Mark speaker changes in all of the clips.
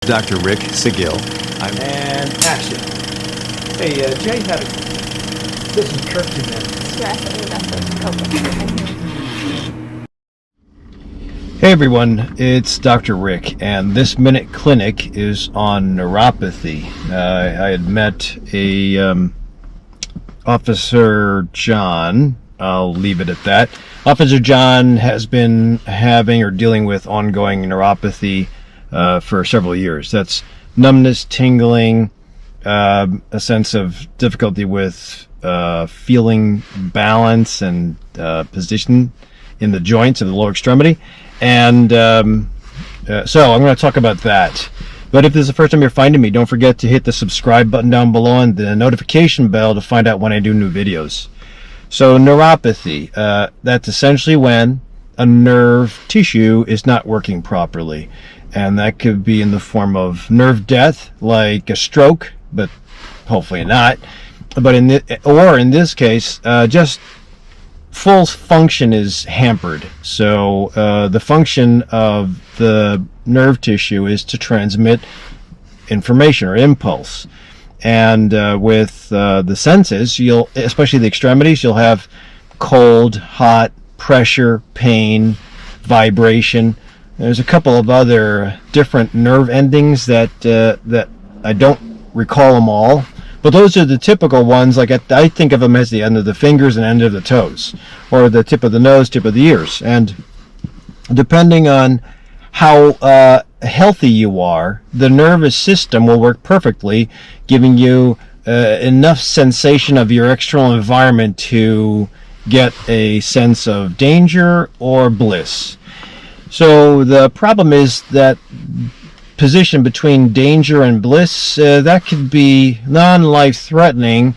Speaker 1: Dr. Rick Saguil.
Speaker 2: And action. Hey, Jay, this is Kirk again.
Speaker 3: Stress and investment.
Speaker 4: Hey everyone, it's Dr. Rick, and this Minute Clinic is on neuropathy. I had met Officer John. I'll leave it at that. Officer John has been having or dealing with ongoing neuropathy for several years. That's numbness, tingling, a sense of difficulty with feeling balance and position in the joints of the lower extremity. And so I'm going to talk about that. But if this is the first time you're finding me, don't forget to hit the subscribe button down below and the notification bell to find out when I do new videos. So neuropathy, that's essentially when a nerve tissue is not working properly. And that could be in the form of nerve death, like a stroke, but hopefully not. But in this case, just full function is hampered. So the function of the nerve tissue is to transmit information or impulse. And with the senses, especially the extremities, you'll have cold, hot, pressure, pain, vibration. There's a couple of other different nerve endings that I don't recall them all. But those are the typical ones. Like I think of them as the end of the fingers and end of the toes, or the tip of the nose, tip of the ears. And depending on how healthy you are, the nervous system will work perfectly, giving you enough sensation of your external environment to get a sense of danger or bliss. So the problem is that position between danger and bliss, that could be non-life-threatening,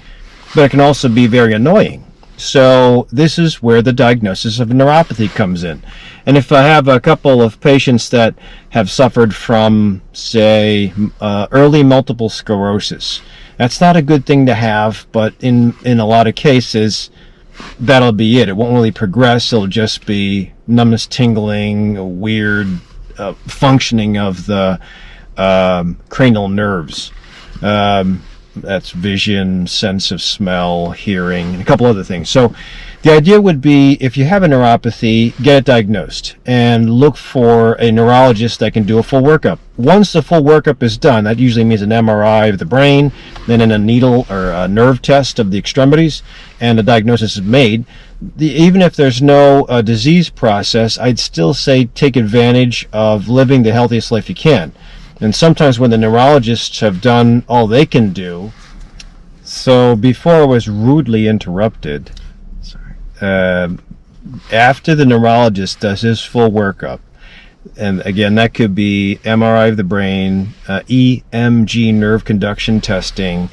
Speaker 4: but it can also be very annoying. So this is where the diagnosis of neuropathy comes in. And if I have a couple of patients that have suffered from, say, early multiple sclerosis, that's not a good thing to have, but in a lot of cases, that'll be it. It won't really progress. It'll just be numbness, tingling, weird functioning of the cranial nerves. That's vision, sense of smell, hearing, and a couple other things. So the idea would be, if you have a neuropathy, get it diagnosed and look for a neurologist that can do a full workup. Once the full workup is done, that usually means an MRI of the brain, then a needle or a nerve test of the extremities, and a diagnosis is made. Even if there's no disease process, I'd still say take advantage of living the healthiest life you can. And sometimes when the neurologists have done all they can do, so before I was rudely interrupted, after the neurologist does his full workup, and again, that could be MRI of the brain, EMG nerve conduction testing,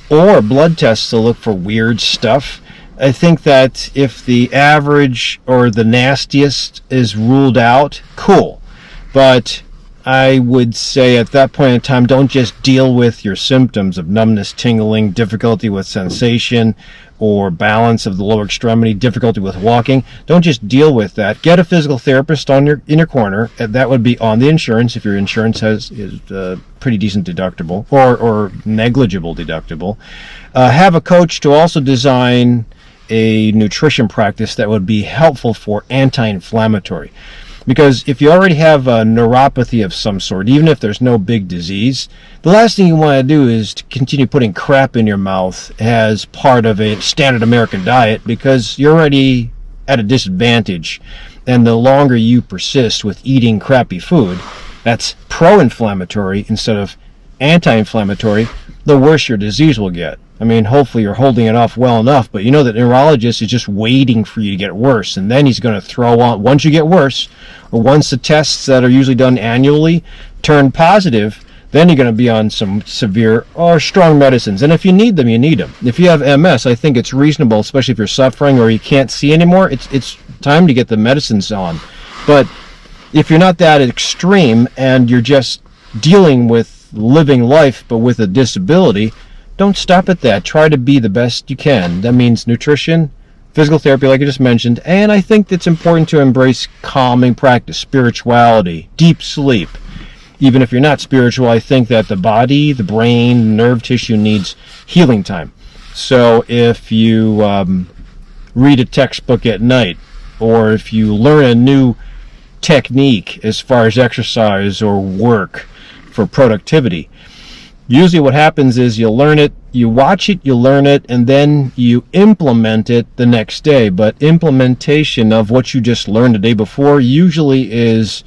Speaker 4: or blood tests to look for weird stuff. I think that if the average or the nastiest is ruled out, cool. But I would say at that point in time, don't just deal with your symptoms of numbness, tingling, difficulty with sensation, or balance of the lower extremity, difficulty with walking. Don't just deal with that. Get a physical therapist in your corner. That would be on the insurance if your insurance is pretty decent deductible or negligible deductible. Have a coach to also design a nutrition practice that would be helpful for anti-inflammatory. Because if you already have a neuropathy of some sort, even if there's no big disease, the last thing you want to do is to continue putting crap in your mouth as part of a standard American diet, because you're already at a disadvantage. And the longer you persist with eating crappy food, that's pro-inflammatory instead of anti-inflammatory, the worse your disease will get. I mean, hopefully you're holding it off well enough, but you know that neurologist is just waiting for you to get worse, and then he's going to throw on, once you get worse, or once the tests that are usually done annually turn positive, then you're going to be on some severe or strong medicines. And if you need them, you need them. If you have MS, I think it's reasonable, especially if you're suffering or you can't see anymore, it's time to get the medicines on. But if you're not that extreme and you're just dealing with living life but with a disability, don't stop at that. Try to be the best you can. That means nutrition, physical therapy, like I just mentioned, and I think it's important to embrace calming practice, spirituality, deep sleep. even if you're not spiritual, I think that the body, the brain, nerve tissue needs healing time. So if you read a textbook at night, or if you learn a new technique as far as exercise or work for productivity, usually what happens is you'll learn it, you watch it, you learn it, and then you implement it the next day. But implementation of what you just learned the day before usually is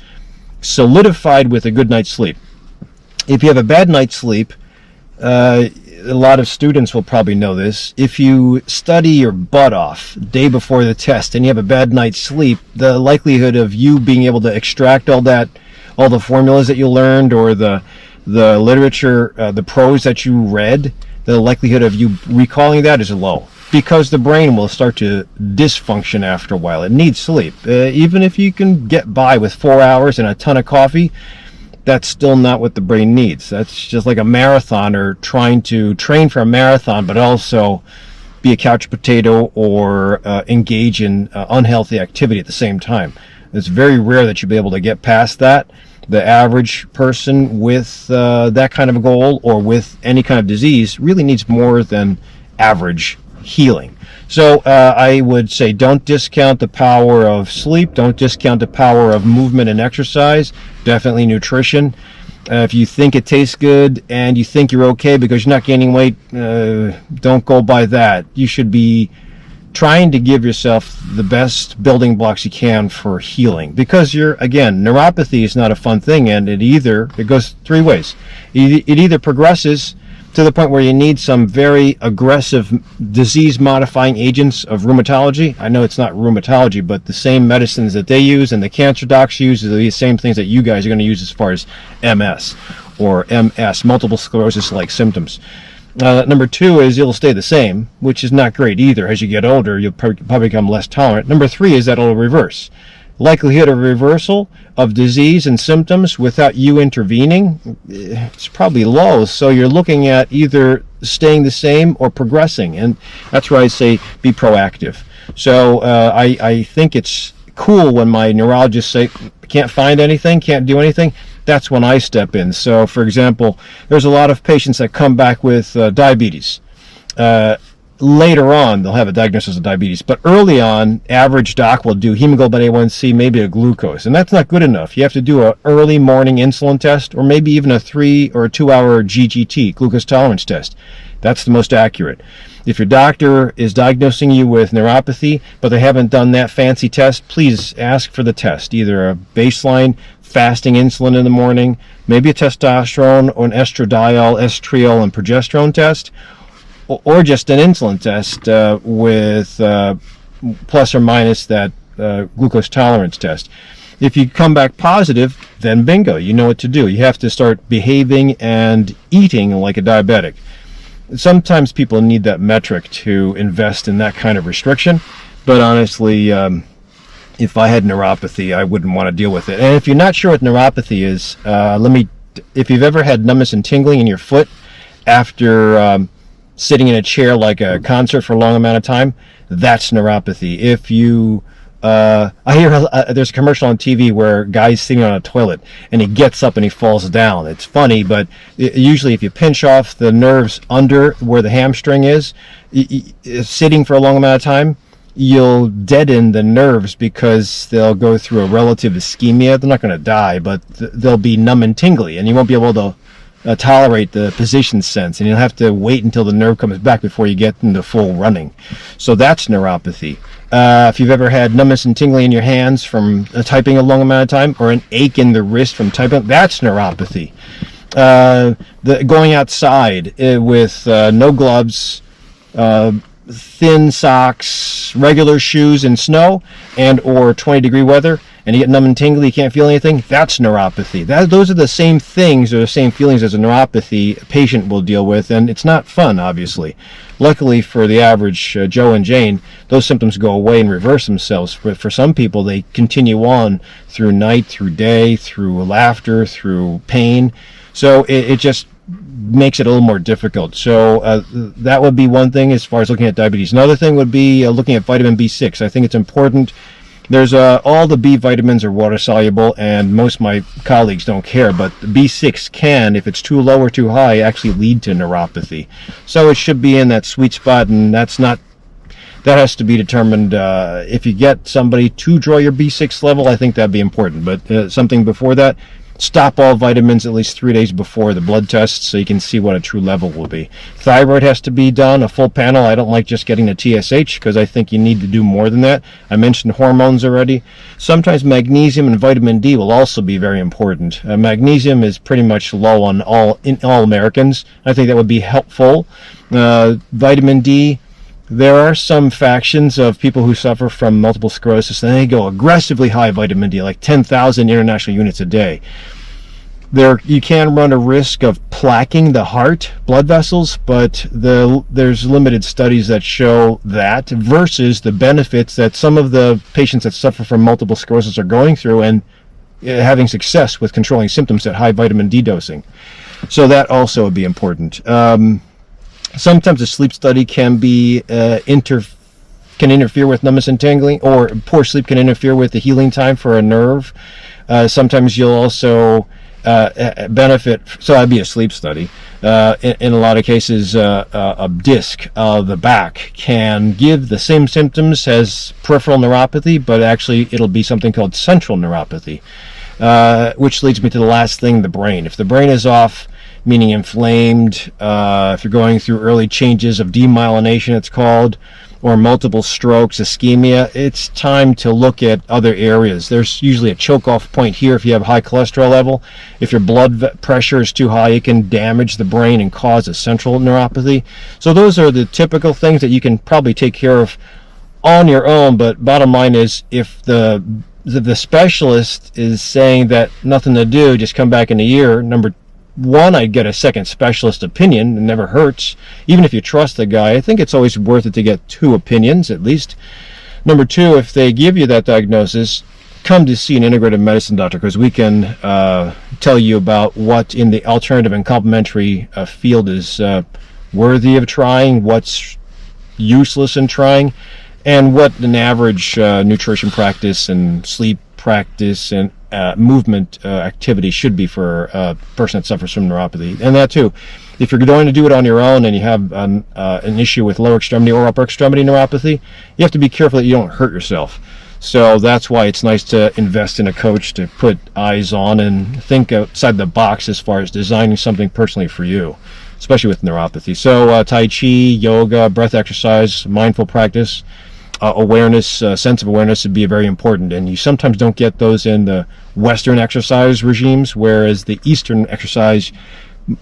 Speaker 4: solidified with a good night's sleep. If you have a bad night's sleep, a lot of students will probably know this. If you study your butt off day before the test and you have a bad night's sleep, the likelihood of you being able to extract all the formulas that you learned, or the literature, the prose that you read, the likelihood of you recalling that is low, because the brain will start to dysfunction after a while. It needs sleep. Even if you can get by with 4 hours and a ton of coffee, that's still not what the brain needs. That's just like a marathoner trying to train for a marathon, but also be a couch potato or engage in unhealthy activity at the same time. It's very rare that you'll be able to get past that. The average person with that kind of a goal, or with any kind of disease, really needs more than average healing. So I would say don't discount the power of sleep. Don't discount the power of movement and exercise. Definitely nutrition. If you think it tastes good and you think you're okay because you're not gaining weight, don't go by that. You should be trying to give yourself the best building blocks you can for healing, because neuropathy is not a fun thing, and it goes three ways. It either progresses to the point where you need some very aggressive disease modifying agents of rheumatology. I know it's not rheumatology, but the same medicines that they use and the cancer docs use are the same things that you guys are going to use as far as MS or MS, multiple sclerosis like symptoms. Number two is it'll stay the same, which is not great either. As you get older, you'll probably become less tolerant. Number three is that it'll reverse. Likelihood of reversal of disease and symptoms without you intervening, it's probably low. So you're looking at either staying the same or progressing, and that's why I say be proactive. So I think it's cool when my neurologists say can't find anything, can't do anything. That's when I step in. So, for example, there's a lot of patients that come back with diabetes. Later on, they'll have a diagnosis of diabetes. But early on, average doc will do hemoglobin A1C, maybe a glucose. And that's not good enough. You have to do an early morning insulin test, or maybe even a 3 or 2 hour GGT, glucose tolerance test. That's the most accurate. If your doctor is diagnosing you with neuropathy, but they haven't done that fancy test, please ask for the test. Either a baseline fasting insulin in the morning, maybe a testosterone or an estradiol, estriol, and progesterone test, or just an insulin test with plus or minus that glucose tolerance test. If you come back positive, then bingo, you know what to do. You have to start behaving and eating like a diabetic. Sometimes people need that metric to invest in that kind of restriction, but honestly, if I had neuropathy, I wouldn't want to deal with it. And if you're not sure what neuropathy is, if you've ever had numbness and tingling in your foot after sitting in a chair like a concert for a long amount of time, that's neuropathy. If you I hear there's a commercial on TV where a guy's sitting on a toilet and he gets up and he falls down. It's funny, but usually if you pinch off the nerves under where the hamstring is, sitting for a long amount of time, you'll deaden the nerves because they'll go through a relative ischemia. They're not going to die, but they'll be numb and tingly, and you won't be able to tolerate the position sense, and you'll have to wait until the nerve comes back before you get into full running. So that's neuropathy. If you've ever had numbness and tingling in your hands from typing a long amount of time, or an ache in the wrist from typing, that's neuropathy. Going outside with no gloves, thin socks, regular shoes in snow and or 20-degree weather, and you get numb and tingly, you can't feel anything, that's neuropathy. Those are the same things or the same feelings as a neuropathy patient will deal with, and it's not fun, obviously. Luckily for the average Joe and Jane, those symptoms go away and reverse themselves. For some people, they continue on through night, through day, through laughter, through pain. So it just makes it a little more difficult. So that would be one thing as far as looking at diabetes. Another thing would be looking at vitamin B6. I think it's important There's all the B vitamins are water soluble, and most of my colleagues don't care, but the B6 can, if it's too low or too high, actually lead to neuropathy. So it should be in that sweet spot, and that has to be determined. If you get somebody to draw your B6 level, I think that'd be important. But something before that, stop all vitamins at least 3 days before the blood test so you can see what a true level will be. Thyroid has to be done, a full panel. I don't like just getting a TSH because I think you need to do more than that. I mentioned hormones already. Sometimes magnesium and vitamin D will also be very important. Magnesium is pretty much low in all Americans. I think that would be helpful. Vitamin D, there are some factions of people who suffer from multiple sclerosis, and they go aggressively high vitamin D, like 10,000 international units a day. You can run a risk of plaquing the heart blood vessels, but there's limited studies that show that versus the benefits that some of the patients that suffer from multiple sclerosis are going through and having success with controlling symptoms at high vitamin D dosing. So that also would be important. Sometimes a sleep study can interfere with numbness and tingling, or poor sleep can interfere with the healing time for a nerve. Sometimes you'll also benefit, so that'd be a sleep study. In a lot of cases, a disc of the back can give the same symptoms as peripheral neuropathy, but actually it'll be something called central neuropathy, which leads me to the last thing, the brain. If the brain is off, meaning inflamed, if you're going through early changes of demyelination, it's called, or multiple strokes, ischemia, it's time to look at other areas. There's usually a choke-off point here if you have a high cholesterol level. If your blood pressure is too high, it can damage the brain and cause a central neuropathy. So those are the typical things that you can probably take care of on your own, but bottom line is, if the specialist is saying that nothing to do, just come back in a year, number one, I'd get a second specialist opinion. It never hurts. Even if you trust the guy, I think it's always worth it to get two opinions at least. Number two, if they give you that diagnosis, come to see an integrative medicine doctor, because we can tell you about what in the alternative and complementary field is worthy of trying, what's useless in trying, and what an average nutrition practice and sleep practice and movement activity should be for a person that suffers from neuropathy. And that too, if you're going to do it on your own and you have an issue with lower extremity or upper extremity neuropathy, you have to be careful that you don't hurt yourself. So that's why it's nice to invest in a coach to put eyes on and think outside the box as far as designing something personally for you, especially with neuropathy. So Tai Chi, yoga, breath exercise, mindful practice, awareness, sense of awareness would be very important, and you sometimes don't get those in the Western exercise regimes, whereas the Eastern exercise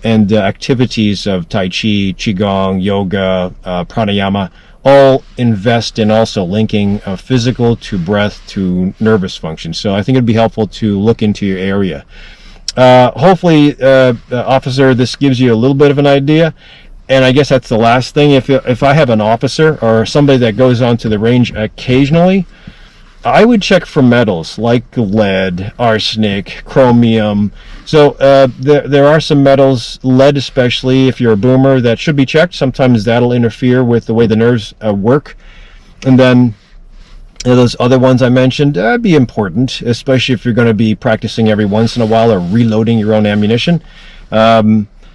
Speaker 4: and activities of Tai Chi, Qigong, yoga, pranayama all invest in also linking physical to breath to nervous function. So I think it'd be helpful to look into your area. Hopefully, officer, this gives you a little bit of an idea. And I guess that's the last thing. If I have an officer or somebody that goes onto the range occasionally, I would check for metals like lead, arsenic, chromium. So there are some metals, lead especially, if you're a boomer, that should be checked. Sometimes that'll interfere with the way the nerves work. And then those other ones I mentioned, that'd be important, especially if you're going to be practicing every once in a while or reloading your own ammunition.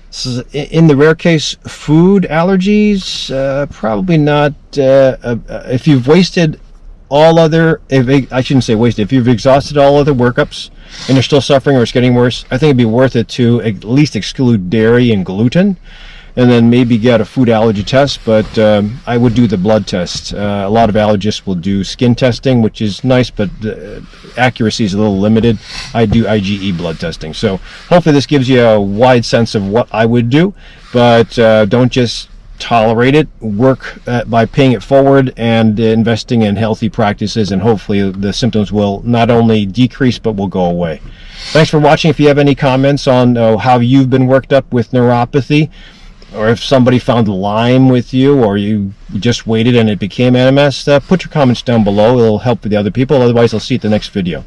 Speaker 4: So in the rare case, food allergies, probably not. If you've wasted all other, I shouldn't say wasted, if you've exhausted all other workups and you're still suffering or it's getting worse, I think it'd be worth it to at least exclude dairy and gluten, and then maybe get a food allergy test. But I would do the blood test. A lot of allergists will do skin testing, which is nice, but the accuracy is a little limited. I do IgE blood testing. So hopefully this gives you a wide sense of what I would do, but don't just tolerate it. Work by paying it forward and investing in healthy practices, and hopefully the symptoms will not only decrease but will go away. Thanks for watching. If you have any comments on how you've been worked up with neuropathy, or if somebody found Lyme with you, or you just waited and it became MS, put your comments down below. It'll help with the other people. Otherwise, I'll see you at the next video.